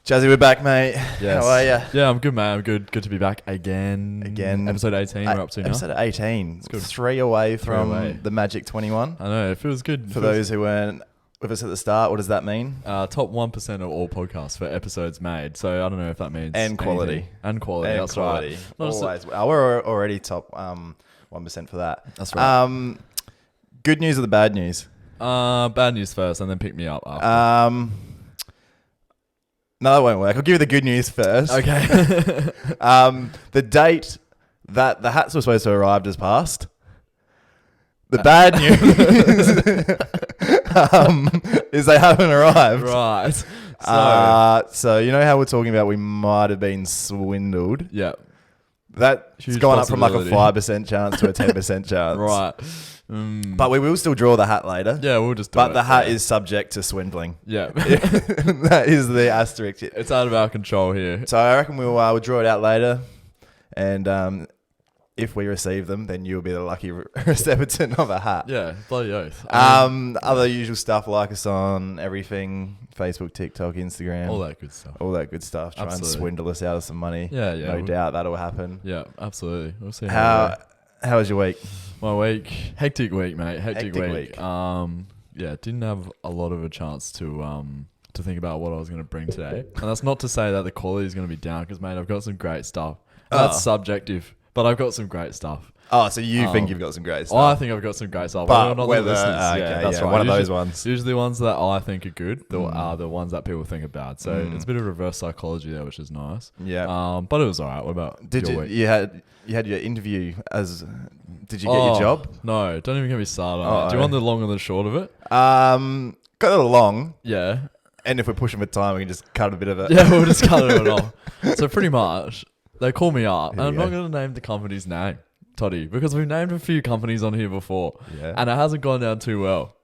Jazzy, we're back, mate. Yes. How are you? Yeah, I'm good, mate. I'm good. Good to be back again. Episode 18 we're up to now. Episode 18. It's good. 3 away from the Magic 21. I know, it feels good. For those who weren't with us at the start, what does that mean? Top 1% of all podcasts for episodes made. So I don't know if that means And quality. anything. And quality, And that's quality. right. Always. We're already top 1% for that. That's right. Good news or the bad news? Bad news first and then pick me up after. No, that won't work. I'll give you the good news first. Okay. The date that the hats were supposed to arrive has passed. The bad news is they haven't arrived. Right. So you know how we're talking about we might have been swindled? Yeah. That's Huge gone up from like a possibility. 5% chance to a 10% chance. Right. But we will still draw the hat later. Yeah, we'll just do But it. the hat is subject to swindling. Yeah. That is the asterisk. It's out of our control here. So I reckon we'll draw it out later. And if we receive them, then you'll be the lucky recipient of a hat. Yeah, bloody oath. Other usual stuff, like us on everything, Facebook, TikTok, Instagram. All that good stuff. All that good stuff. Try Absolutely. and swindle us out of some money. Yeah. No doubt that'll happen. Yeah, absolutely. We'll see How was your week? My week, hectic week, mate. Hectic Hectic week. week. Yeah, didn't have a lot of a chance to think about what I was going to bring today. And that's not to say that the quality is going to be down, because, mate, I've got some great stuff. That's subjective, but I've got some great stuff. Oh, so you think you've got some great stuff? I think I've got some great stuff. But not whether, the listeners. okay, That's right. one of those ones. Usually ones that I think are good are the ones that people think are bad. So it's a bit of reverse psychology there, which is nice. Yeah. But it was all right. What about your week? You had your interview as... Did you get your job? No, don't even get me started on it. Do you want the long and the short of it? Got a little long. Yeah. And if we're pushing for time, we can just cut a bit of it. Yeah, we'll just cut it off. So pretty much, they call me up, and I'm Here we not going to name the company's name, Toddy, because we've named a few companies on here before, and it hasn't gone down too well.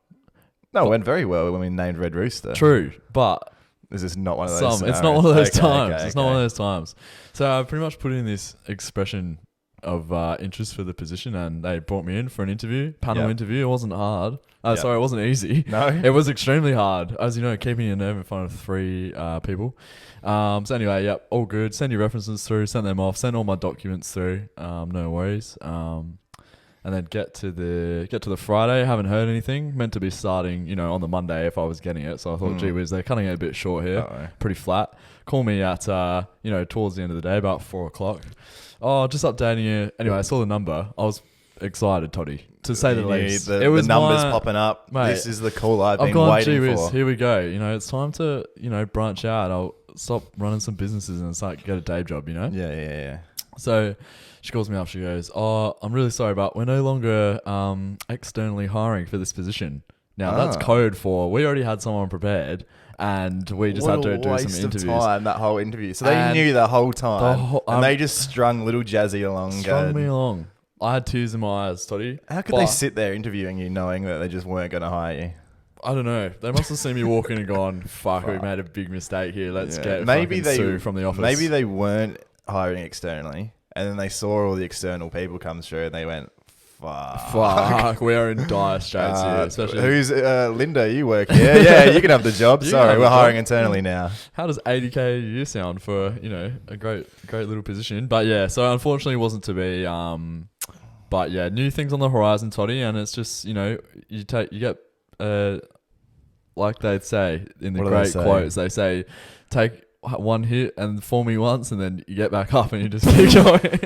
No, it went very well when we named Red Rooster. True, but This is not one of those it's not one of those times. Okay, it's not one of those times. So I pretty much put in this expression of interest for the position, and they brought me in for an interview, panel interview. It wasn't hard. Sorry, it wasn't easy. No? It was extremely hard. As you know, keeping your nerve in front of 3 people. So anyway, yep, all good. Send your references through, send them off, send all my documents through. No worries. And then get to the Friday. Haven't heard anything. Meant to be starting, on the Monday if I was getting it. So I thought, gee whiz, they're cutting it a bit short here. Uh-oh. Pretty flat. Call me at towards the end of the day, about 4:00. Oh, just updating you. Anyway, I saw the number. I was excited, Toddy, to say the least. It was the numbers popping up. Mate, this is the call I've been gone, waiting gee whiz, for. Here we go. It's time to, branch out. I'll stop running some businesses and start get a day job, Yeah. So she calls me up. She goes, oh, I'm really sorry, but we're no longer externally hiring for this position. Now, that's code for we already had someone prepared, and we just had to do some interviews. Of time, that whole interview. So they knew the whole time. And they just strung little Jazzy along. Strung me along. I had tears in my eyes, Toddy. How could they sit there interviewing you knowing that they just weren't going to hire you? I don't know. They must have seen me walk in and gone, fuck, we made a big mistake here. Let's get Sue from the office. Maybe they weren't hiring externally, and then they saw all the external people come through, and they went, fuck, we are in dire straits here. Especially who's Linda? You work here? Yeah, you can have the job. Sorry, we're hiring internally now. How does 80k a year sound for a great little position? But yeah, so unfortunately, it wasn't to be. But yeah, new things on the horizon, Toddy, and it's just you get like they say in the great quotes, they say take one hit and fool me once, and then you get back up and you just keep going.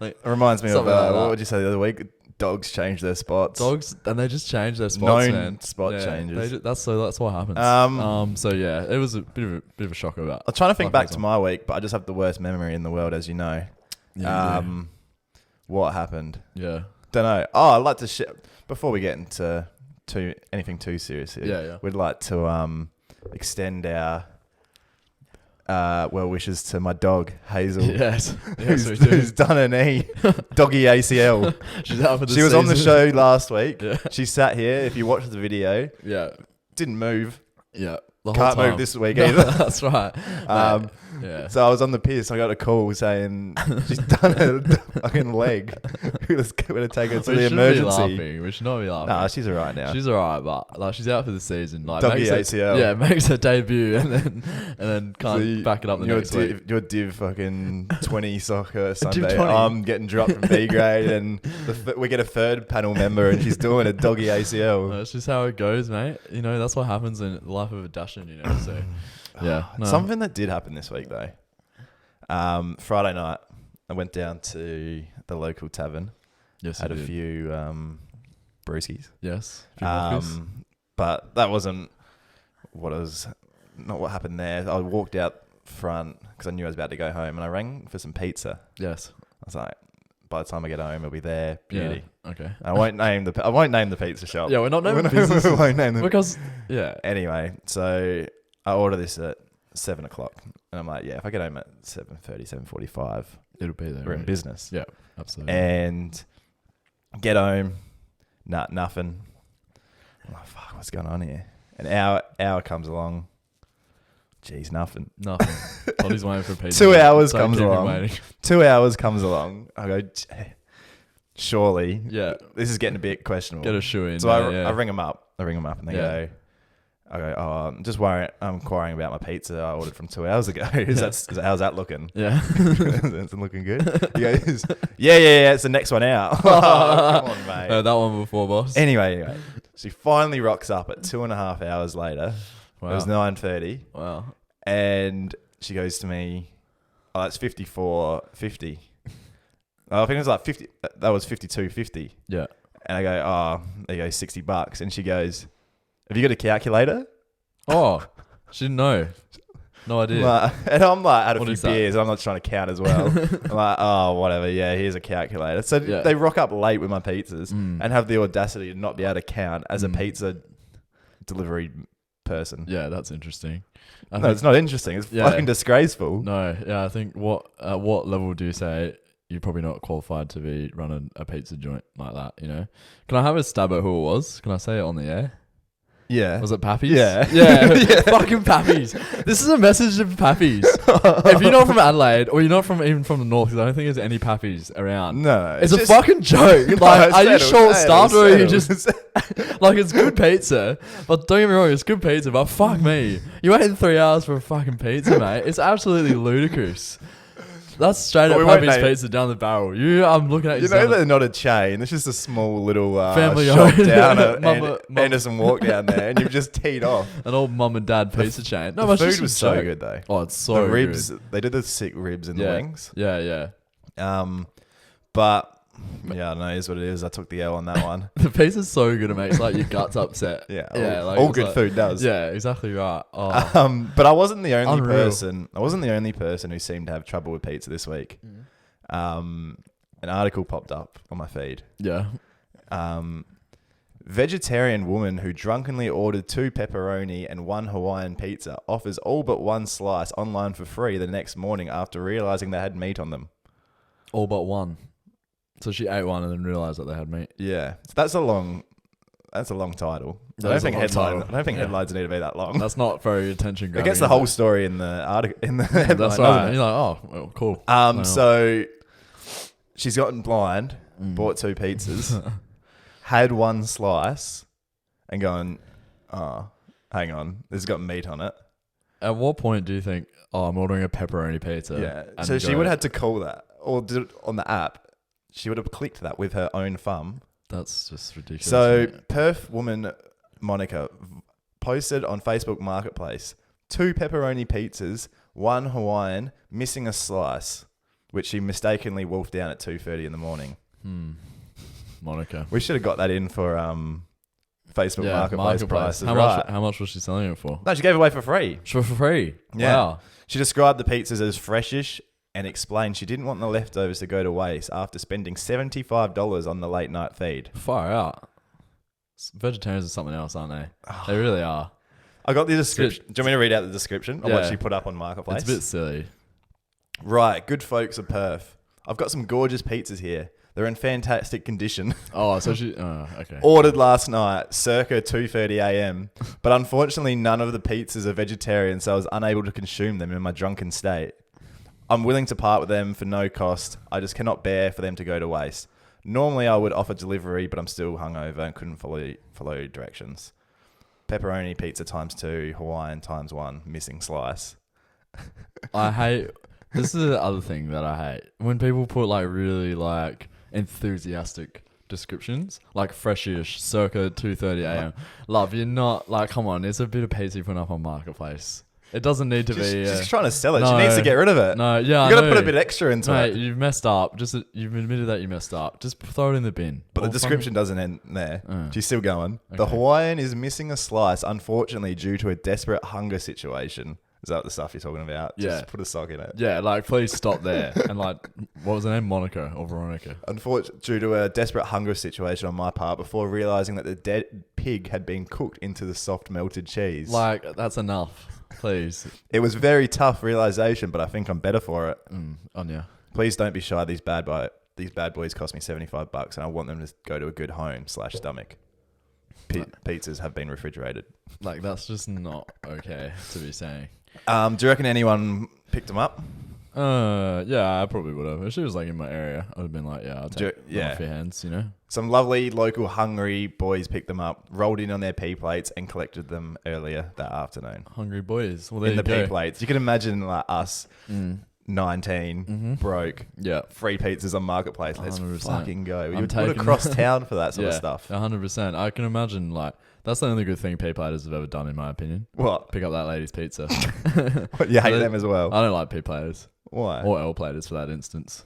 It reminds me of like what would you say the other week? Dogs change their spots. Dogs, and they just change their spots. Known spot changes. That's what happens. So yeah, it was a bit of a shocker. About. I'm trying to think back to my week, but I just have the worst memory in the world, as you know. What happened? Yeah. Don't know. Oh, I'd like to share before we get into anything too serious here. Yeah. We'd like to extend our well wishes to my dog Hazel. Yes, who's done a knee, doggy ACL. She's out for the She was on the show last week. Yeah. She sat here. If you watch the video, yeah, didn't move. Yeah. the whole Can't time. move this week either. That's right. Um, Yeah. So I was on the piss. I got a call saying she's done a fucking leg. We're going to take her to the emergency. We should not be laughing. Nah, she's alright now. She's alright, but like she's out for the season. Like Doggy makes ACL. Yeah, makes her debut and then can't back it up the next week. Your div fucking 20 soccer Sunday. 20. I'm getting dropped from B grade, and we get a third panel member, and she's doing a doggy ACL. That's just how it goes, mate. You know, that's what happens in the life of a Dashan, you know. So yeah, no. Something that did happen this week though. Friday night, I went down to the local tavern. Yes, had you a did. few brewskis. Yes, a few vodkas. But that wasn't not what happened there. I walked out front because I knew I was about to go home, and I rang for some pizza. Yes, I was like, by the time I get home, it'll be there. Beauty. Yeah. Okay. I won't name the pizza shop. Yeah, we're not naming businesses. We won't name them because yeah. Anyway, so I order this at 7 o'clock, and I'm like, yeah, if I get home at 7:30, 7:45, It'll be there. we're in right? business. Yeah, absolutely. And get home, nothing. I'm like, fuck, what's going on here? An hour comes along. Jeez, nothing. Nothing. Toddy's waiting for pizza. 2 hours So comes keep him along. waiting. 2 hours comes along. I go, surely. Yeah. This is getting a bit questionable. Get a shoe in. So yeah. I ring them up. And they go, oh, I'm just worriing. I'm inquiring about my pizza I ordered from 2 hours ago. How's that looking? Yeah. Is it looking good? He goes, yeah. It's the next one out. Oh, come on, mate. That one before, boss. Anyway, she finally rocks up at 2.5 hours later. Wow. It was 9:30, Wow. and she goes to me, "Oh, that's 54.50." I think it was like 50. That was 52.50. Yeah. And I go, "Oh, there you go, $60." And she goes, "Have you got a calculator?" Oh, she didn't know. No idea. And I'm like, had a What few is that? beers, and I'm not trying to count as well. I'm like, oh, whatever. Yeah, here's a calculator. So Yeah. they rock up late with my pizzas and have the audacity to not be able to count as a pizza delivery person. Yeah, that's interesting. No, it's not interesting. It's fucking disgraceful. No, yeah, I think at what level do you say you're probably not qualified to be running a pizza joint like that, you know? Can I have a stab at who it was? Can I say it on the air? Yeah. Was it Pappies? Yeah. Yeah. Fucking Pappies. This is a message to Pappies. If you're not from Adelaide or you're not even from the north, because I don't think there's any Pappies around. No. It's a fucking joke. Like, are you short-staffed or are you settle. just... Like, it's good pizza. But don't get me wrong, it's good pizza. But fuck me. You waited 3 hours for a fucking pizza, mate. It's absolutely ludicrous. That's straight up We won't Pappies name- Pizza down the barrel. I'm looking at you. You know they're not a chain. It's just a small little Family shop owned. down at Mum- Anderson Walk down there, and you've just teed off. An old mum and dad pizza chain. No, The it's just food a was so joke. good though. Oh, it's so The ribs, good. they did the sick ribs and the wings. Yeah. But yeah, I don't know, it is what it is. I took the L on that one. The pizza's so good it makes like your guts upset. Yeah, like, all it's good like- food does. Yeah, exactly right. Oh, But I wasn't the only Unreal. person. I wasn't the only person who seemed to have trouble with pizza this week. An article popped up on my feed. yeah. Vegetarian woman who drunkenly ordered 2 pepperoni and 1 Hawaiian pizza offers all but 1 slice online for free the next morning after realizing they had meat on them. All but one. So she ate one and then realized that they had meat. Yeah, so that's a long title. That I don't is a think long title. Yeah. headlines need to be that long. That's not very attention It grabbing. gets the whole story in the article in the headline. That's no. right. You're like, oh, well, cool. So she's gotten blind, bought 2 pizzas, had 1 slice, and gone, oh, hang on, this has got meat on it. At what point do you think, oh, I'm ordering a pepperoni pizza? Yeah. and So she go, would have had to call that or did it on the app. She would have clicked that with her own thumb. That's just ridiculous. So mate. Perth woman Monica posted on Facebook Marketplace 2 pepperoni pizzas, 1 Hawaiian, missing a slice, which she mistakenly wolfed down at 2:30 in the morning. Monica. We should have got that in for Facebook Marketplace prices. How much was she selling it for? No, she gave it away for free. For free. Yeah. Wow. She described the pizzas as freshish and explained she didn't want the leftovers to go to waste after spending $75 on the late night feed. Far out. Vegetarians are something else, aren't they? They really are. I got the description. Do you want me to read out the description of what Yeah. she put up on Marketplace? It's a bit silly. Right, good folks of Perth. I've got some gorgeous pizzas here. They're in fantastic condition. Oh, so she... okay. Ordered last night, circa 2:30 a.m. But unfortunately, none of the pizzas are vegetarian, so I was unable to consume them in my drunken state. I'm willing to part with them for no cost. I just cannot bear for them to go to waste. Normally, I would offer delivery, but I'm still hungover and couldn't follow directions. Pepperoni pizza ×2, Hawaiian ×1, missing slice. I hate... This is the other thing that I hate. When people put like really like enthusiastic descriptions, like freshish, circa 2:30 a.m. Love, you're not like, come on, it's a bit of pizza you put up on Marketplace. It doesn't need to be... Just trying to sell it. No, she needs to get rid of it. No, yeah, you got to put a bit extra into it. You've messed up. You've admitted that you messed up. Just throw it in the bin. But the description doesn't end there. She's still going. Okay. The Hawaiian is missing a slice, unfortunately, due to a desperate hunger situation. Is that the stuff you're talking about? Yeah. Just put a sock in it. Yeah, like, please stop there. And like, what was her name? Monica or Veronica? Unfortunately, due to a desperate hunger situation on my part, before realising that the dead pig had been cooked into the soft melted cheese. Like, that's enough. Please. It was very tough realisation, but I think I'm better for it. Anya. Please don't be shy. These bad boys cost me $75 and I want them to go to a good home/stomach. Pizzas have been refrigerated. Like, that's just not okay to be saying. Do you reckon anyone picked them up? Yeah, I probably would have. If she was like in my area, I would have been like, yeah, I'll take them off your hands, you know? Some lovely local hungry boys picked them up, rolled in on their P plates and collected them earlier that afternoon. Hungry boys. Well, there in you the go. P plates. You can imagine like us, 19, broke, Yeah. free pizzas on Marketplace. Let's 100%. fucking go. You would taking put across town for that sort of stuff. 100%. I can imagine, like, that's the only good thing P platers have ever done, in my opinion. What? Pick up that lady's pizza. You hate them as well? I don't like P platers. Why? Or L platers for that instance.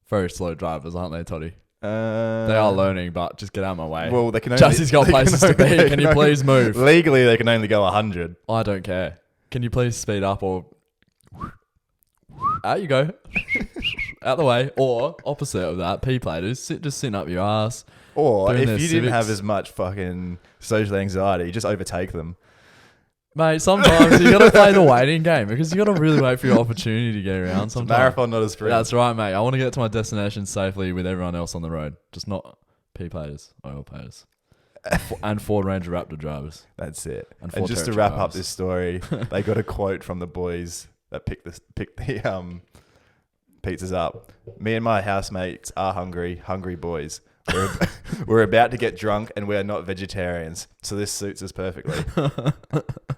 Very slow drivers, aren't they, Toddy? They They are learning, but just get out of my way. Well, they can only... Jesse's got places to be. Can you please move? Legally, they can only go 100. I don't care. Can you please speed up or... Out you go. Out the way. Or, opposite of that, P platers, just sitting up your ass. Or doing if their you didn't have civics. as much fucking social anxiety, just overtake them. Mate, sometimes you got to play the waiting game because you got to really wait for your opportunity to get around sometimes. Marathon, not a sprint. That's right, mate. I want to get to my destination safely with everyone else on the road. Just not P platers, oil platers. And Ford Ranger Raptor drivers. That's it. And And Ford just to Territory wrap up drivers. this story, they got a quote from the boys that picked the pizzas up. Me and my housemates are hungry boys. We're about to get drunk and we're not vegetarians, so this suits us perfectly.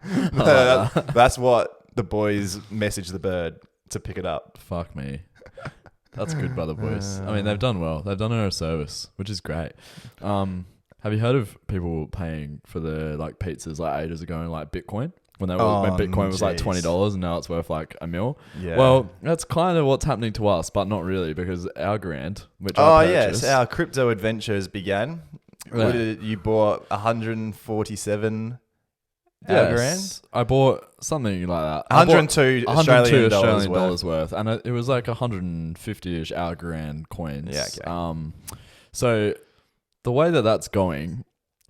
That's what the boys messaged the bird to pick it up. Fuck me. That's good by the boys. I mean, they've done well. They've done her a service, which is great. Have you heard of people paying for the like pizzas like ages ago in like Bitcoin? When Bitcoin was like $20 and now it's worth like $1 million. Yeah. Well, that's kind of what's happening to us, but not really because our grant, which I purchased, yes, our crypto adventures began. Yeah. You bought 147 our grand? I bought something like that. 102 Australian dollars dollars worth, and it was like 150-ish our grand coins. Yeah, okay. So the way that that's going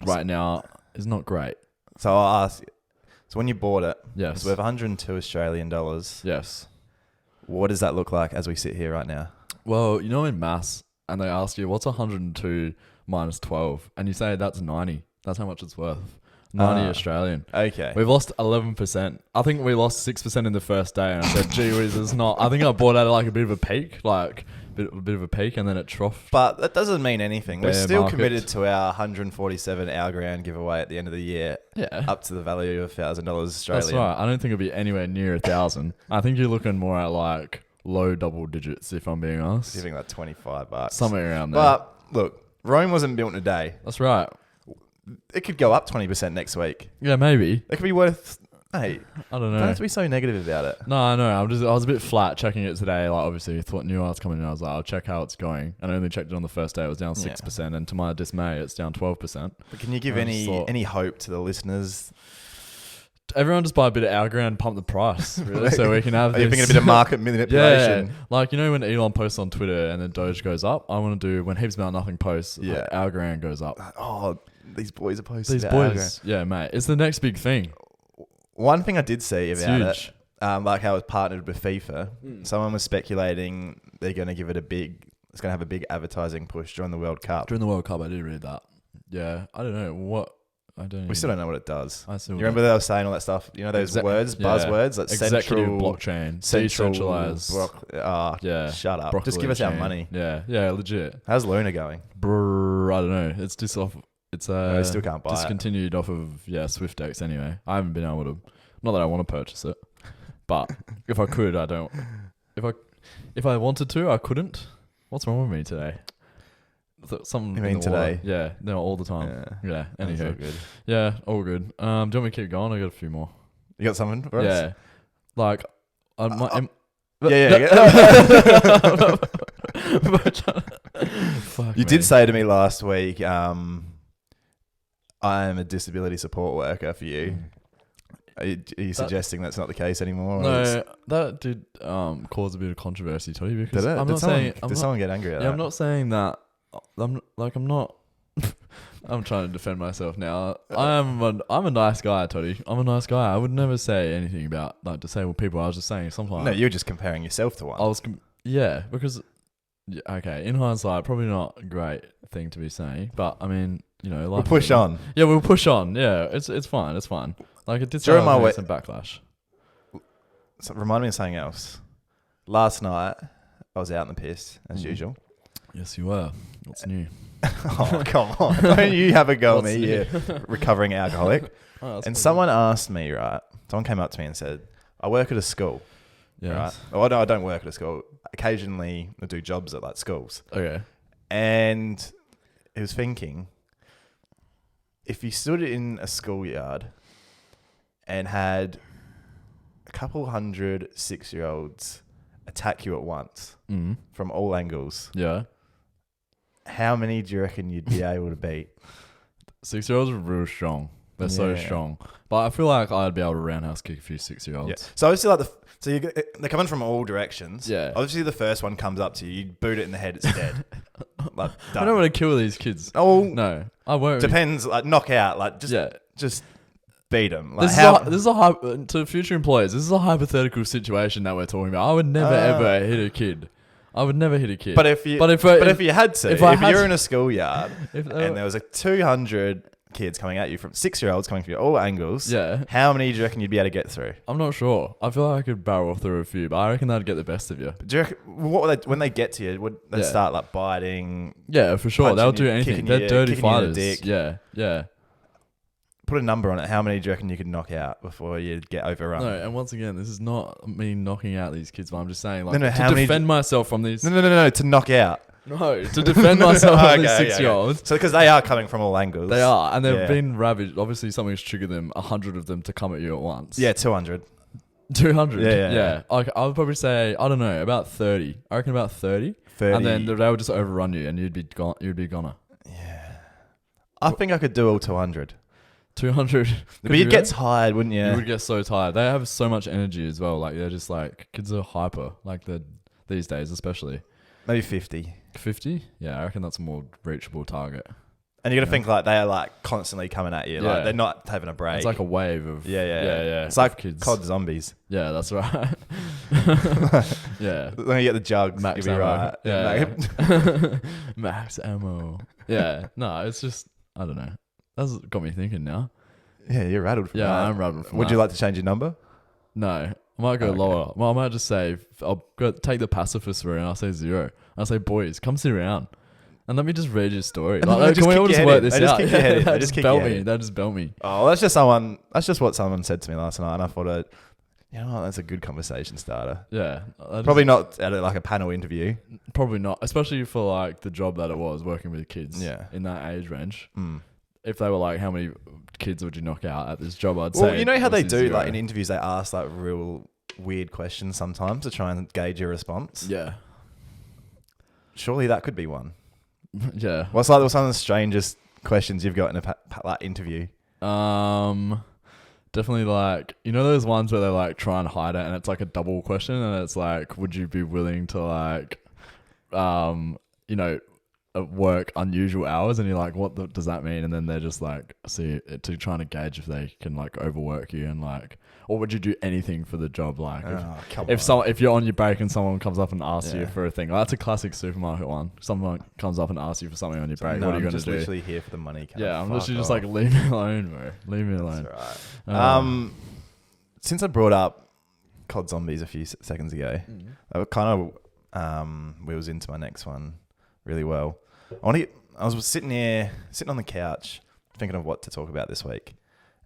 right now is not great. So I'll ask you. So when you bought it, Yes. it's worth 102 Australian dollars. Yes. What does that look like as we sit here right now? Well, you know, in maths, and they ask you, what's 102 minus 12? And you say that's 90. That's how much it's worth. 90 Australian. Okay. We've lost 11%. I think we lost 6% in the first day. And I said, gee whiz, it's not. I think I bought out like a bit of a peak, a bit of a peak, and then it troughed. But that doesn't mean anything. We're Bear still market. committed to our 147 our grand giveaway at the end of the year, Yeah. up to the value of $1,000 Australian. That's right. I don't think it'll be anywhere near 1,000. I think you're looking more at like low double digits, if I'm being honest. Giving like $25. Somewhere around there. But look, Rome wasn't built in a day. That's right. It could go up 20% next week. Yeah, maybe. It could be worth... Hey, I don't know. don't have to be so negative about it. No, I know. I was a bit flat checking it today. Like, obviously, thought new arts coming in. I was like, I'll check how it's going. And I only checked it on the first day. It was down 6%. And to my dismay, it's down 12%. But can you give any hope to the listeners? Everyone just buy a bit of our ground, pump the price, really, so we can have Are you thinking a bit of market manipulation? Yeah, like, you know when Elon posts on Twitter and then Doge goes up? I want to do when Heaps About Nothing posts, our ground goes up. Oh, these boys are posting These about our grand. boys, yeah, mate. It's the next big thing. One thing I did see It's about huge. it, like how it was partnered with FIFA, someone was speculating they're going to give it it's going to have a big advertising push during the World Cup. During the World Cup, I did read that. Yeah, I don't know what. We still don't know what it does. You remember they were saying all that stuff? You know those words, buzzwords, like executive central blockchain, decentralized. Yeah, shut up. Just give us our money. Yeah, legit. How's Luna going? I don't know. It's just off. It's I still can't buy discontinued off of SwiftX anyway. I haven't been able to. Not that I want to purchase it, but if I could, I don't. If I wanted to, I couldn't. What's wrong with me today? Something. You mean today? Water. Yeah, no, all the time. Yeah. Anywho, all good. Yeah, all good. Do you want me to keep going? I got a few more. You got something for us? Yeah, like You did say to me last week, I am a disability support worker for you. Are you suggesting that's not the case anymore? No, that did cause a bit of controversy, Toddy. Because did it? I'm did not someone, saying. Did someone get angry at that? Yeah, I'm not saying that. I'm not. I'm trying to defend myself now. I'm a nice guy, Toddy. I'm a nice guy. I would never say anything about like disabled people. I was just saying sometimes. No, you're just comparing yourself to one. Because okay, in hindsight, probably not a great thing to be saying, but I mean, we'll push on. Yeah, we'll push on. Yeah, it's fine. It's fine. Like it did During my some backlash. So remind me of something else. Last night, I was out in the piss as usual. Yes, you were. What's new? Oh, come on. Don't you have a go at me, you recovering alcoholic. And someone asked me, right? Someone came up to me and said, I work at a school. Yes. Right? Oh, no, I don't work at a school. Occasionally, I do jobs at like schools. Okay. And he was thinking, if you stood in a schoolyard and had a couple 100 6-year-olds attack you at once from all angles, yeah, how many do you reckon you'd be able to beat? 6-year-olds are real strong. They're so strong. But I feel like I'd be able to roundhouse kick a few 6-year-olds. Yeah. So obviously, they're coming from all directions. Yeah. Obviously, the first one comes up to you, you boot it in the head, it's dead. Like, I don't want to kill these kids. Oh no, I won't. Depends. Like knock out. Like just beat them. Like, this is a to future employees. This is a hypothetical situation that we're talking about. I would never ever hit a kid. I would never hit a kid. But if you had to, if you're in a schoolyard and there was 200 kids coming at you from 6-year-olds coming from all angles, how many do you reckon you'd be able to get through? I'm not sure. I feel like I could barrel through a few, but I reckon that'd get the best of you. Do you reckon, when they get to you, would they start like biting? Yeah, for sure. They'll do anything. They're dirty fighters. Yeah. Put a number on it. How many do you reckon you could knock out before you get overrun? No, and once again, this is not me knocking out these kids, but I'm just saying, like, to defend myself from these. No, to knock out. No, to defend myself from these 6-year-olds. So, because they are coming from all angles. They are, and they've been ravaged. Obviously, something's triggered them, 100 of them to come at you at once. Yeah, 200. 200? Yeah. I would probably say, I don't know, about 30. I reckon about 30. And then they would just overrun you, and you'd be goner. Yeah. I think I could do all 200. 200. But you'd get tired, wouldn't you? You would get so tired. They have so much energy as well. Like, they're just like, kids are hyper, like these days especially. Maybe 50. 50? Yeah, I reckon that's a more reachable target. And you got to think like they are like constantly coming at you. Like they're not having a break. It's like a wave of... Yeah. It's like kids. COD zombies. Yeah, that's right. Yeah. When you get the jugs, max you'll be ammo. right. Yeah. Max ammo. Yeah. No, it's just... I don't know. That's got me thinking now. Yeah, you're rattled from that. Yeah, I'm rattled from Would you like to change your number? No. I might go lower. Well, I might just say, I'll take the pacifist route and I'll say 0. I'll say, boys, come sit around. And let me just read your story. Like, can we all just work this out? They just belt me. They just belt me. Oh, that's just what someone said to me last night. And I thought, you know what, that's a good conversation starter. Yeah. Probably not at like a panel interview. Probably not. Especially for like the job that it was, working with kids in that age range. If they were like, how many kids would you knock out at this job, I'd say. Well, you know how they do, 0. Like in interviews, they ask like real weird questions sometimes to try and gauge your response. Yeah. Surely that could be one. Yeah. What's like some of the strangest questions you've got in a like interview? Definitely like, you know those ones where they like try and hide it and it's like a double question and it's like, would you be willing to like, work unusual hours, and you're like, what does that mean? And then they're just like, see, to trying to gauge if they can like overwork you and like, or would you do anything for the job? Like, if you're on your break and someone comes up and asks you for a thing, that's a classic supermarket one. Someone comes up and asks you for something on your break. What are you going to do? I'm literally here for the money. I'm literally just like, leave me alone, bro. Leave me alone. That's right. Since I brought up COD Zombies a few seconds ago, that kind of wheels into my next one really well. I was sitting on the couch, thinking of what to talk about this week,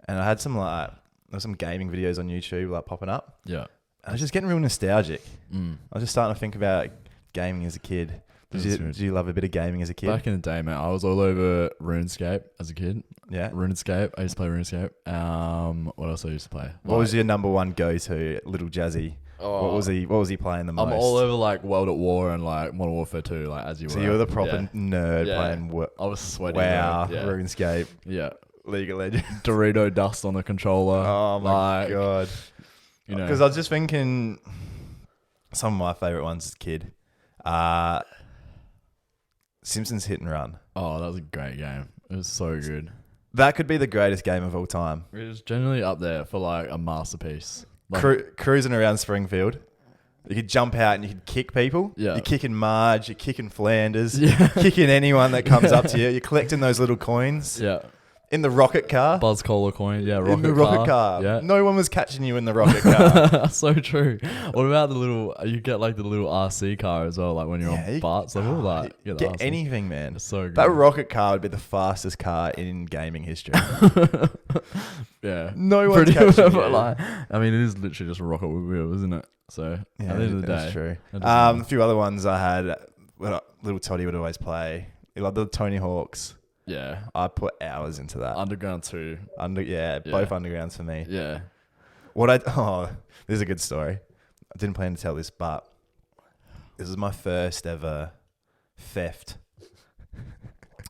and I had there was some gaming videos on YouTube like popping up. Yeah, I was just getting real nostalgic. I was just starting to think about gaming as a kid. Did you love a bit of gaming as a kid? Back in the day, man, I was all over RuneScape as a kid. Yeah, RuneScape. I used to play RuneScape. What else I used to play? What was your number one go-to, little Jazzy? What was he playing the most? I'm all over like World at War and like Modern Warfare 2, like as you were. So you were the proper nerd playing. I was sweating. Wow, RuneScape. Yeah. League of Legends. Dorito dust on the controller. Oh my god. You know, because I was just thinking, some of my favorite ones as a kid. Simpsons Hit and Run. Oh, that was a great game. It was so good. That could be the greatest game of all time. It was generally up there for like a masterpiece. Like, cruising around Springfield. You could jump out and you could kick people. Yeah. You're kicking Marge, you're kicking Flanders, kicking anyone that comes up to you. You're collecting those little coins. Yeah. In the rocket car. Buzz Cola coin. Yeah, rocket car. Yeah. No one was catching you in the rocket car. So true. What about the little, you get like the little RC car as well, like when you're on Bart's level, like you get anything, man. It's so good. That rocket car would be the fastest car in gaming history. Yeah. No one's catching you. Like, I mean, it is literally just a rocket with wheels, isn't it? So at the end of the day. That's true. A few other ones I had, little Toddy would always play. He loved the Tony Hawks. Yeah. I put hours into that. Underground 2. Both Undergrounds for me. Yeah. This is a good story. I didn't plan to tell this, but this was my first ever theft.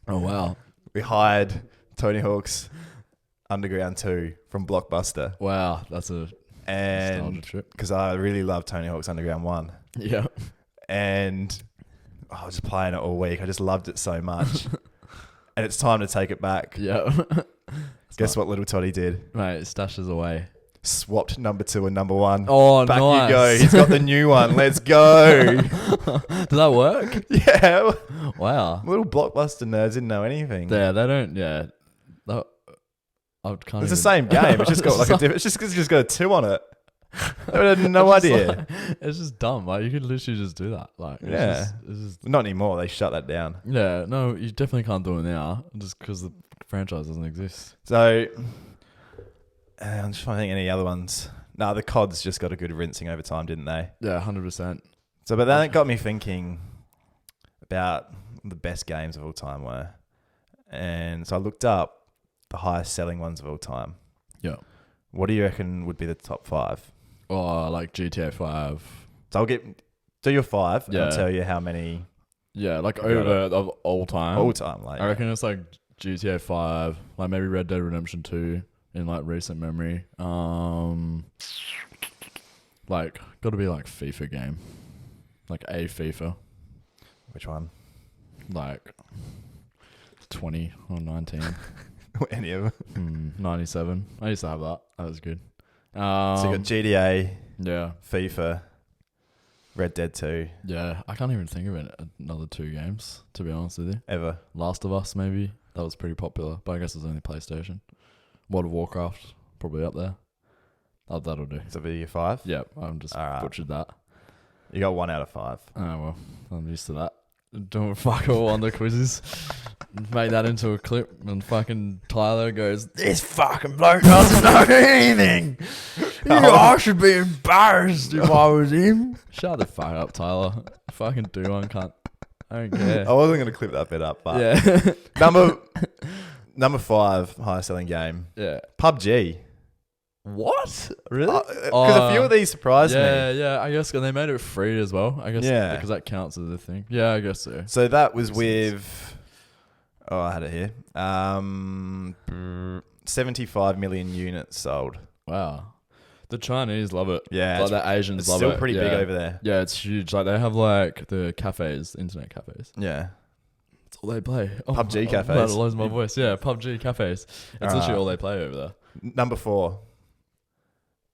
Oh, wow. We hired Tony Hawk's Underground 2 from Blockbuster. Wow. That's a nostalgia trip. Because I really love Tony Hawk's Underground 1. Yeah. And I was just playing it all week. I just loved it so much. And it's time to take it back. Yeah. Guess what little Toddy did? Mate, stashes away. Swapped number 2 and number 1. Oh, back nice. you go. He's got the new one. Let's go. Did that work? Yeah. Wow. Little Blockbuster nerds didn't know anything. Yeah, they don't. Yeah. It's the same game. It's just got like a different. It's just got a 2 on it. I had no idea. It's just dumb. Like, you could literally just do that. Like, it's just not anymore. They shut that down. Yeah, no, you definitely can't do it now, just because the franchise doesn't exist. So, I'm just trying to think any other ones. No, the CODs just got a good rinsing over time, didn't they? Yeah, 100%. So, but then it got me thinking about the best games of all time were, and so I looked up the highest selling ones of all time. Yeah. What do you reckon would be the top 5? Oh, like GTA 5. So I'll do your 5 and Yeah. I'll tell you how many. Yeah, like over of all time. All time, like I reckon it's like GTA 5, like maybe Red Dead Redemption 2 in like recent memory. Like got to be like FIFA game, like a FIFA. Which one? Like 20 or 19. Any of them. 97. I used to have that. That was good. So you got GTA, Yeah. FIFA, Red Dead 2. Yeah. I can't even think of another 2 games, to be honest with you. Ever. Last of Us, maybe. That was pretty popular, but I guess it was only PlayStation. World of Warcraft, probably up there. That'll do. So be your 5? Yeah, I'm just butchered that. You got 1 out of 5. Oh, well, I'm used to that. Doing fuck all on the quizzes. Make that into a clip, and fucking Tyler goes, "This fucking bloke doesn't know anything. I should be embarrassed if I was him." Shut the fuck up, Tyler. Fucking do one, cunt. I don't care. I wasn't going to clip that bit up, but Yeah. number 5 highest selling game. Yeah. PUBG. What? Really? Because a few of these surprised me. Yeah. I guess, and they made it free as well. I guess. Yeah. Because that counts as a thing. Yeah, I guess so. So that was with. Oh, I had it here. 75 million units sold. Wow. The Chinese love it. Yeah. Like the Asians love it. It's still pretty big over there. Yeah, it's huge. Like they have like the cafes, internet cafes. Yeah. It's all they play. PUBG I'm cafes. about to lose my voice. Yeah, PUBG cafes. It's literally all they play over there. Number 4.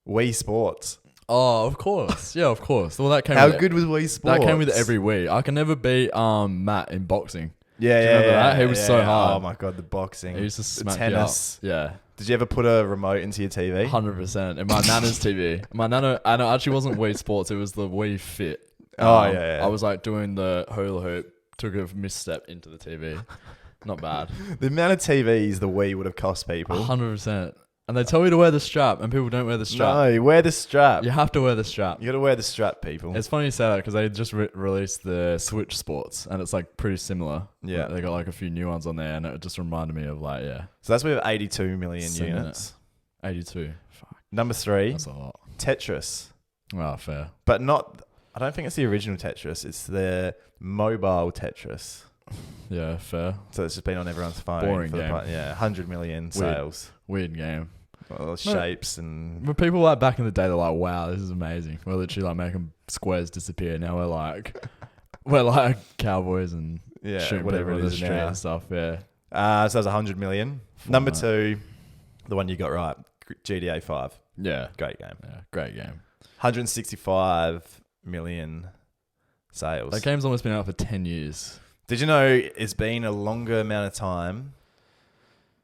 Wii Sports. Oh, of course. Yeah, of course. Well, that came. How with good was Wii Sports? That came with every Wii. I can never beat Matt in boxing. Yeah, Do you remember that? He was so hard. Oh my god, the boxing. He used to smack tennis. you up. Yeah. Did you ever put a remote into your TV? 100%. In my nana's TV. My nana, and it actually wasn't Wii Sports, it was the Wii Fit. Yeah. I was like doing the hula hoop, took a misstep into the TV. Not bad. The amount of TVs the Wii would have cost people. 100%. And they tell you to wear the strap, and people don't wear the strap. No, wear the strap. You have to wear the strap. You got to wear the strap, people. It's funny you say that because they just released the Switch Sports, and it's like pretty similar. Yeah. They got like a few new ones on there, and it just reminded me of like, So that's with 82 million Seen units. 82. Fuck. Number 3, That's a lot. Tetris. Oh, fair. But not, I don't think it's the original Tetris. It's the mobile Tetris. Yeah, fair. So it's just been on everyone's phone. Boring for the game. 100 million sales. Weird game. Well, shapes and... But people like back in the day, they're like, wow, this is amazing. We're literally like making squares disappear. Now we're like cowboys and shooting whatever people it in the is street now. and stuff. Yeah. So that was 100 million. Number 2, the one you got right, GTA 5. Yeah. Great game. Yeah. Great game. 165 million sales. That game's almost been out for 10 years. Did you know it's been a longer amount of time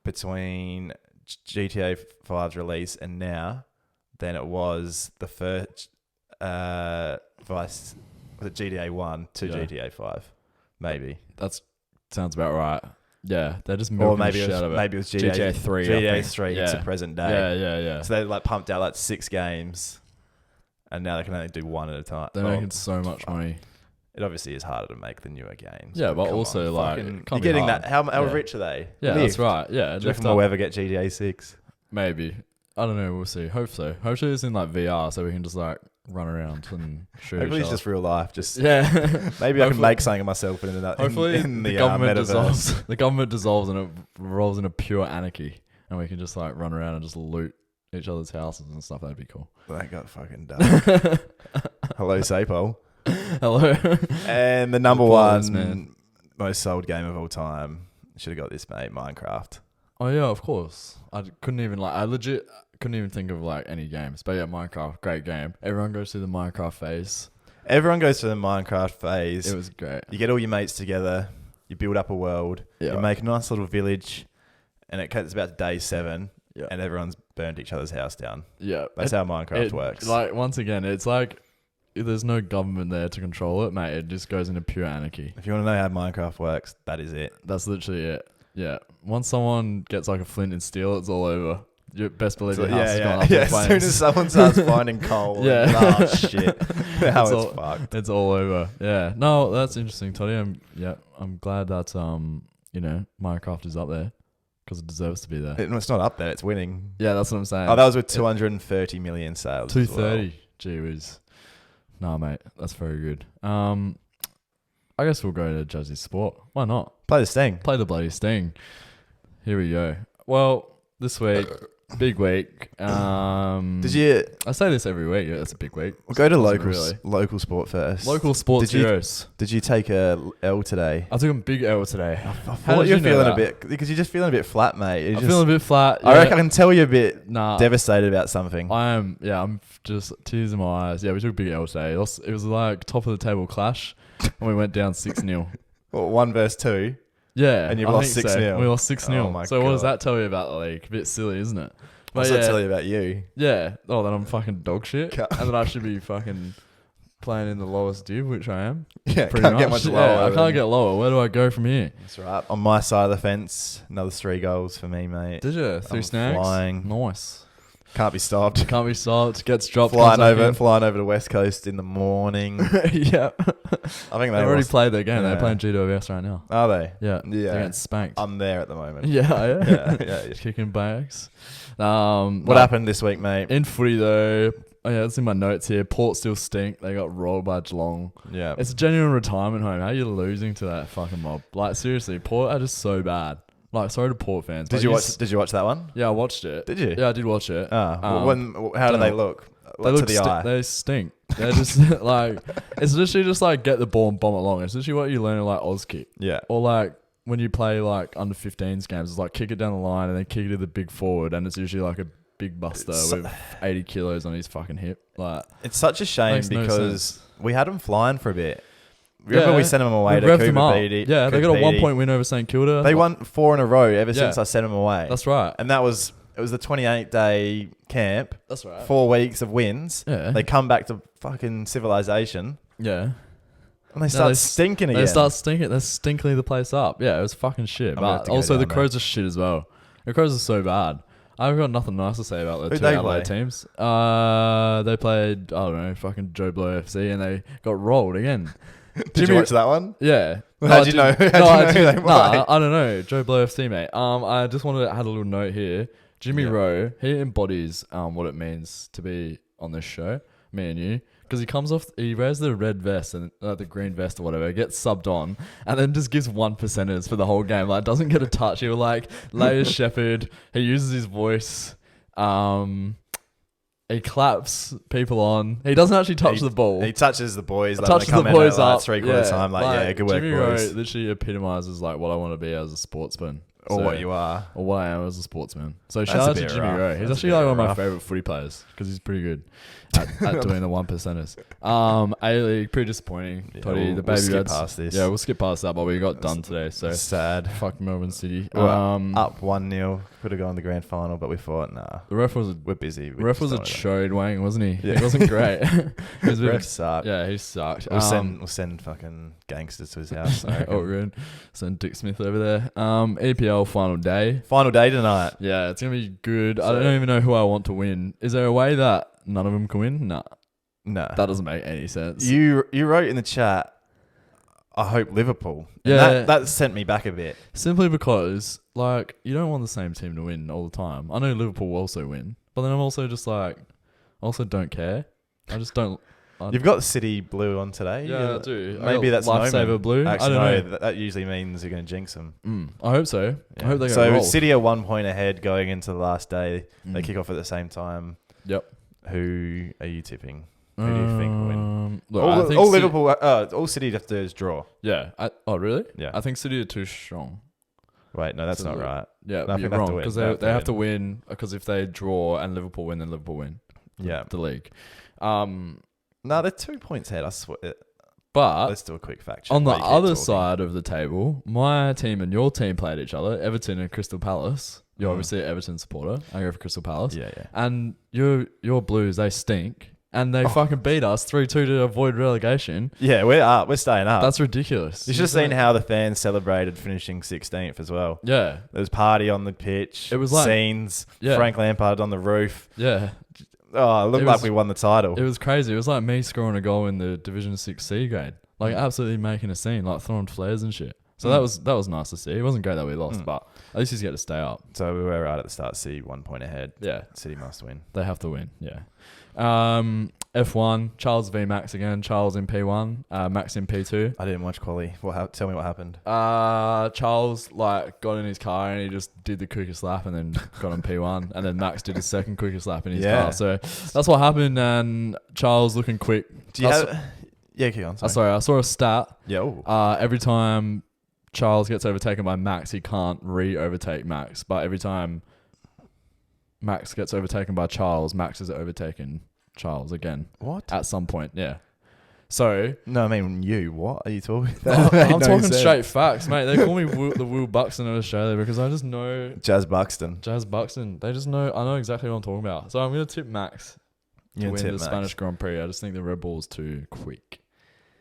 between GTA 5's release and now than it was the first was it GTA 1 to GTA 5? Maybe. That sounds about right. Yeah, they're just Or milking maybe the it shit was, out of it. maybe it was GTA 3. I GTA think. 3 yeah. to present day. Yeah. So they like pumped out like 6 games and now they can only do one at a time. They're making so much money. It obviously is harder to make the newer games. Yeah, but come also on, like fucking- it can't you're be getting hard. that. How Yeah. rich are they? Yeah, that's right. Yeah, Do you reckon we'll ever get GTA 6? Maybe. I don't know. We'll see. Hope so. Hopefully it's in like VR so we can just like run around and shoot. Hopefully each it's other. just real life. Just Yeah. maybe I can Hopefully- make something of myself in the Hopefully in the the government metaverse. dissolves. The government dissolves and it rolls into pure anarchy, and we can just like run around and just loot each other's houses and stuff. That'd be cool. That got fucking done. Hello, Sapol. Hello. And the number Applause, one man. most sold game of all time. Should have got this, mate. Minecraft. Oh yeah, of course. I legit couldn't even think of like any games. But yeah, Minecraft, great game. Everyone goes through the Minecraft phase. Everyone goes through the Minecraft phase. It was great. You get all your mates together. You build up a world. Yeah. You make a nice little village. And it's about day 7. Yeah. And everyone's burned each other's house down. Yeah. That's how Minecraft works. Like once again, it's like there's no government there to control it, mate. It just goes into pure anarchy. If you want to know how Minecraft works, that is it. That's literally it. Yeah. Once someone gets like a flint and steel, it's all over. You best believe your house is going up in As flames. soon as someone starts finding coal, Yeah. oh shit, now It's it's all- fucked. It's all over. Yeah. No, that's interesting, Toddy. I'm glad that Minecraft is up there because it deserves to be there. It's not up there. It's winning. Yeah, that's what I'm saying. Oh, that was with 230 million sales. as well. 230. Gee whiz. Nah, mate, that's very good. I guess we'll go to Jazzy's Sport. Why not? Play the Sting. Play the bloody Sting. Here we go. Well, this week, big week. Did you? I say this every week. Yeah, it's a big week. We'll go to Wasn't local sport first. Local sports Did you- heroes. Did you take a L today? I took a big L today. I How thought did you're you know feeling a that? bit because you're just feeling a bit flat, mate. I'm feeling a bit flat. I yeah. reckon I can tell you're a bit Nah, devastated about something. I am. Yeah, I'm just tears in my eyes. Yeah, we took a big L today. It was like top of the table clash, and we went down 6-0. Well, 1 versus 2. Yeah, And you've I lost think 6-0. We lost 6-0. Oh my so what does God. that tell you about the league? A bit silly, isn't it? What's But that tell you about you? Yeah. Oh, then I'm fucking dog shit, Can't- and then I should be fucking playing in the lowest div, which I am. Yeah, Pretty can't much. get much Yeah, lower. I than- can't get lower. Where do I go from here? That's right. On my side of the fence, another 3 goals for me, mate. Did you 3 I'm snags? flying. Nice. Can't be stopped. Can't be stopped. Gets dropped. Flying comes back over the West Coast in the morning. in. Yeah. I think They already lost. played their game. Yeah. They're playing GWS right now. Are they? Yeah. Yeah. They're getting spanked. I'm there at the moment. Yeah. Yeah. Kicking backs. What happened this week, mate? In footy though? Oh yeah, it's in my notes here. Port still stink. They got rolled by Geelong. Yeah. It's a genuine retirement home. How are you losing to that fucking mob? Like seriously, Port are just so bad. Like sorry to Port fans. Did but you watch that one? Yeah, I watched it. Did you? Yeah, I did watch it. Ah. How do don't they know. look? They To look the eye. They stink. They're just like it's literally just like get the ball and bomb it along. It's literally what you learn in like Auskick Yeah. or like when you play like under 15s games, it's like kick it down the line and then kick it to the big forward, and it's usually like a big buster with 80 kilos on his fucking hip. Like, it's such a shame makes no because sense. we had them flying for a bit. Remember we sent them away to revved them up. Cooper. Yeah, they got a 1-point win over St Kilda. They won 4 in a row ever since I sent them away. That's right. And it was the 28-day camp. That's right. 4 weeks of wins. Yeah. They come back to fucking civilization. Yeah. And they start stinking again. They start stinking. They stinkly the place up. Yeah, it was fucking shit. But also the Crows are shit as well. The Crows are so bad. I've got nothing nice to say about the two Adelaide teams. They played, I don't know, fucking Joe Blow FC, and they got rolled again. Did you watch that one? Yeah. How'd you know? How'd you know they played? Nah, I don't know. Joe Blow FC, mate. I just wanted to add a little note here. Jimmy Rowe, he embodies what it means to be on this show, me and you. Because he wears the red vest and the green vest or whatever, gets subbed on, and then just gives 1%ers for the whole game. Like, doesn't get a touch. He'll like lay his shepherd. He uses his voice. He claps people on. He doesn't actually touch the ball. He touches the boys. Like, touches the boys up. 3/4 time. Like, good work, Jimmy boys. Rowe literally epitomizes like what I want to be as a sportsman. Or what you are. Or what I am as a sportsman. So shout out to Jimmy Rowe. He's actually like one of my favourite footy players because he's pretty good at doing the 1%ers. A-League, pretty disappointing. Yeah, Toddy, the we'll Baby skip Reds. past this. Yeah, we'll skip past that, but we got done today. So sad. Fuck Melbourne City. Up 1-0. Could have gone to the grand final, but we thought, nah. The ref was we're busy. The ref was a chode wang, wasn't he? Yeah. He wasn't great. He was ref sucked. Yeah, he sucked. We'll send fucking gangsters to his house. Oh, good. Send Dick Smith over there. EPL final day. Final day tonight. Yeah, it's gonna be good. So, I don't even know who I want to win. Is there a way that none of them can win? Nah. No. That doesn't make any sense. You wrote in the chat, I hope Liverpool. And yeah. That sent me back a bit. Simply because, like, you don't want the same team to win all the time. I know Liverpool will also win. But then I'm also just like, I also don't care. I just don't. You've got City blue on today. Yeah, I do. Maybe that's Lifesaver blue. Actually, I don't know. That usually means you're going to jinx them. I hope so. Yeah. I hope they go So roll. City are 1 point ahead going into the last day. They kick off at the same time. Yep. Who are you tipping? Who do you think will win? Look, all Liverpool, all City have to do is draw. Yeah. Oh, really? Yeah. I think City are too strong. Wait, no, that's not right. Yeah, no, you're wrong because they have to win. Because if they draw and Liverpool win, then Liverpool win. Yeah, the league. No, they're 2 points ahead. I swear. But let's do a quick fact check. On the other side of the table, my team and your team played each other. Everton and Crystal Palace. You're obviously an Everton supporter. I go for Crystal Palace. Yeah. And your Blues, they stink. And they fucking beat us 3-2 to avoid relegation. Yeah, we're up. We're staying up. That's ridiculous. You should have seen how the fans celebrated finishing 16th as well. Yeah. There was party on the pitch. It was like scenes. Yeah. Frank Lampard on the roof. Yeah. Oh, it looked like we won the title. It was crazy. It was like me scoring a goal in the Division 6 C grade. Like absolutely making a scene, like throwing flares and shit. So that was nice to see. It wasn't great that we lost, but at least he's get to stay up. So we were right at the start. City 1 point ahead. Yeah. City must win. They have to win. Yeah. F1, Charles v Max again. Charles in P1, Max in P2. I didn't watch quali. Tell me what happened. Charles got in his car and he just did the quickest lap and then got on P1, and then Max did his second quickest lap in his car. So that's what happened. And Charles looking quick. Yeah, keep on. Sorry, I saw a stat. Yeah. Every time Charles gets overtaken by Max, he can't re-overtake Max. But every time Max gets overtaken by Charles, Max is overtaken Charles again. What? At some point, yeah. So no, I mean you. What are you talking about? I'm talking straight facts, mate. They call me the Will Buxton of Australia because I just know Jazz Buxton. They just know. I know exactly what I'm talking about. So I'm gonna tip Max to win the Spanish Grand Prix. I just think the Red Bull's too quick.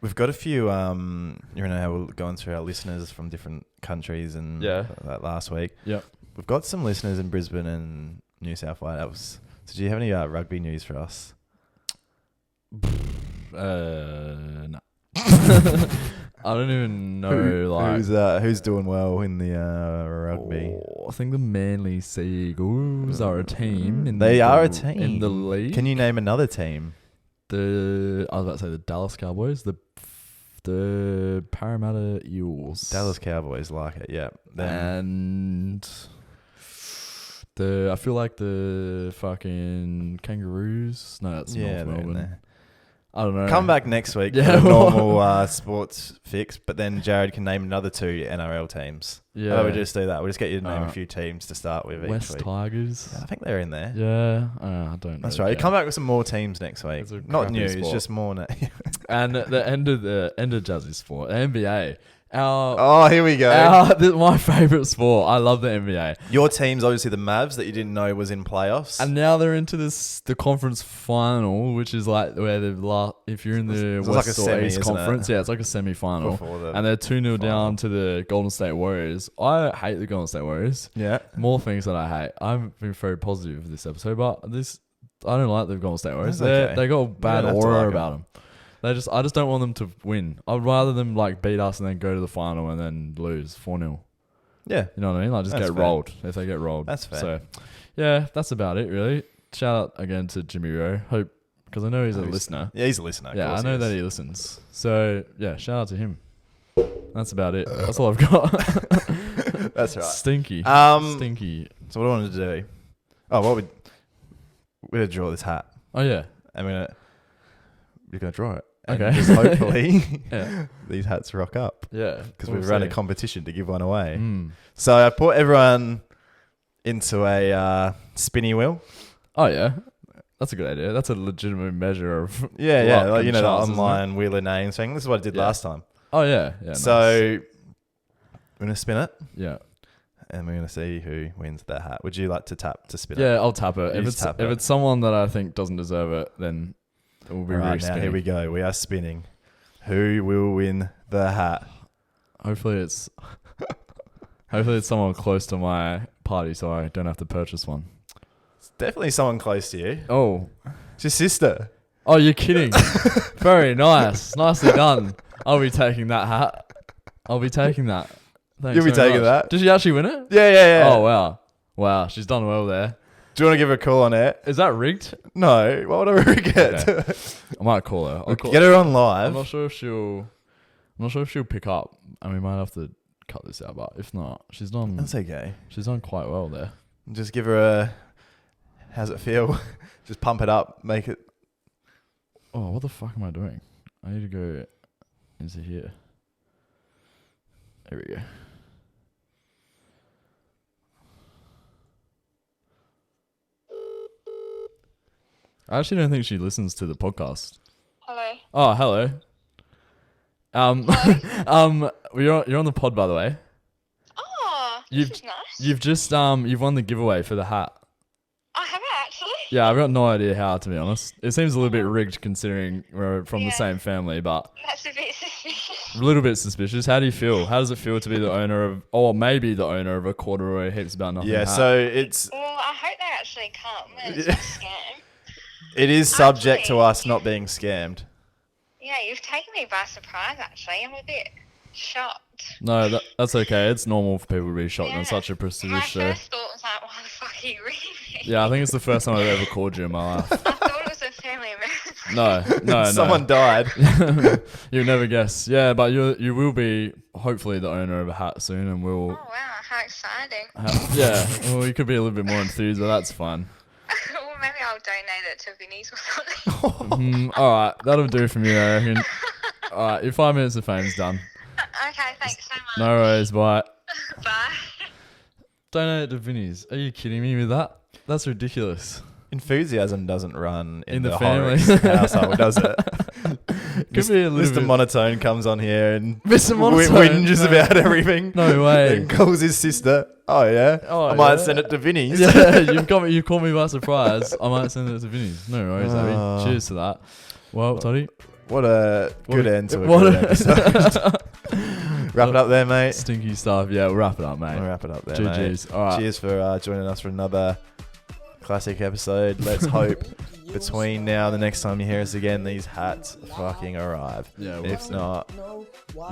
We've got a few. You know how we're going through our listeners from different countries and that last week. Yeah, we've got some listeners in Brisbane and New South Wales. So do you have any rugby news for us? No. I don't even know. Who's doing well in the rugby? I think the Manly Sea Eagles are a team. They are a team in the league. Can you name another team? I was about to say the Dallas Cowboys, the Parramatta Eels. Dallas Cowboys, like it, yeah. And I feel like the fucking Kangaroos. No, that's North Melbourne. I don't know. Come back next week Yeah. for a normal sports fix, but then Jared can name another 2 NRL teams. Yeah. How about we just do that? We'll just get you to name a Alright. few teams to start with West each week. Tigers. I think they're in there. Yeah. I don't know. That's right. You come back with some more teams next week. It's a Not crappy new, sport. it's just more. And the end of Jazzy sport, the NBA. Oh, here we go. My favorite sport. I love the NBA. Your team's obviously the Mavs that you didn't know was in playoffs. And now they're into the conference final, which is like where if you're in the It's West like a or semi, East isn't conference, it? yeah, it's like a semi-final. Before the And they're 2-0 down final. to the Golden State Warriors. I hate the Golden State Warriors. Yeah. More things that I hate. I've been very positive this episode, but I don't like the Golden State Warriors. That's okay. They got a bad don't have to aura like about them. I just don't want them to win. I'd rather them like beat us and then go to the final and then lose 4-0. Yeah. You know what I mean? Like just That's get fair. rolled if they get rolled. That's fair. So, yeah, that's about it really. Shout out again to Jimmy Rowe. Hope because I know he's a listener. Yeah, he's a listener. of Yeah, I course know he that is. he listens. So yeah, shout out to him. That's about it. That's all I've got. That's right. Stinky. Um, Stinky. So what I wanted to do? Oh, we're gonna draw this hat. Oh yeah. You're gonna draw it. And Okay. just hopefully Yeah. these hats rock up Yeah. because we'll we've run a see. competition to give one away. Mm. So I put everyone into a spinny wheel. Oh yeah. That's a good idea. That's a legitimate measure of Yeah, luck like and the chance, isn't it? online wheel of names thing. This is what I did Yeah. last time. Oh yeah. Yeah. So we're gonna spin it, yeah. and we're gonna see who wins that hat. Would you like to tap to spin it? Yeah, I'll tap it. You If just tap if it. it's someone that I think doesn't deserve it, then it will be Right, now re-spinning. here we go. We are spinning. Who will win the hat? Hopefully it's someone close to my party, so I don't have to purchase one. It's definitely someone close to you. Oh, It's your sister. oh, you're kidding! Very nice, nicely done. I'll be taking that hat. I'll be taking that. Thanks You'll be very taking much. that? Did she actually win it? Yeah. Oh wow, she's done well there. Do you want to give her a call on it? Is that rigged? No. Why would I forget? Okay. I might call her. I'll call Get her on I'm live. not sure if she'll pick up, and we might have to cut this out. But if not, she's done. That's okay. She's done quite well there. Just give her a. How's it feel? Just pump it up. Make it. Oh, what the fuck am I doing? I need to go into here. There we go. I actually don't think she listens to the podcast. Hello. Oh, hello. You're on the pod, by the way. Oh, You've- this is nice. You've just you've won the giveaway for the hat. I have it actually. Yeah, I've got no idea how, to be honest. It seems a little bit rigged considering we're from the Yeah. same family, but That's a bit suspicious. a little bit suspicious. How do you feel? How does it feel to be the owner of, or maybe the owner of a corduroy Heaps About Nothing Yeah. hat? So it's. Well, I hope they actually come and it's not a scam. It is subject to Actually- us not being scammed. Yeah, you've taken me by surprise actually. I'm a bit shocked. No, that's okay. It's normal for people to be shocked on Yeah. such a My prestigious show. first thought was like, why the fuck are you reading me? Yeah, I think it's the first time I've ever called you in my life. I thought it was a family member. No. Someone died. You'll never guess. Yeah, but you will be hopefully the owner of a hat soon, and we'll. Oh wow, how exciting. Yeah, well, you could be a little bit more enthused, but that's fine. Well, maybe I'll donate it to Vinny's or something. All right, that'll do for me, I reckon. All right, your 5 minutes of fame's done. Okay, thanks so much. No worries, bye. Bye. Donate to Vinny's. Are you kidding me with that? That's ridiculous. Enthusiasm doesn't run in In the the family. Horrocks household, does it? Could be a little Mr. bit. Monotone comes on here and Mr. Monotone? whinges No. about everything. No way. Then calls his sister. Oh yeah. Oh, I might yeah. send it to Vinny's. Yeah, you caught me by surprise. I might send it to Vinny's. No worries, Abby. Oh. Cheers to that. Well, Toddy. What a good end to a what good a- episode. Wrap it up there, mate. Stinky stuff. Yeah, we'll wrap it up, mate. We'll wrap it up there, mate. GG's. All right. Cheers for joining us for another classic episode. Let's hope between now and the next time you hear us again, these hats fucking arrive. Yeah, we'll If see. not,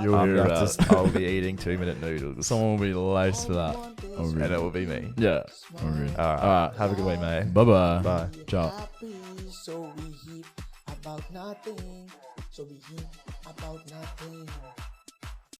You'll I'm hear gonna about have it. to, I'll be eating 2-minute noodles. Someone will be laced for that. Oh, And really? it will be me. Yeah. Oh, really? All right. All right. Have a good week, mate. Bye-bye. Bye. Ciao. Happy, so we heap about nothing. So we heap about nothing.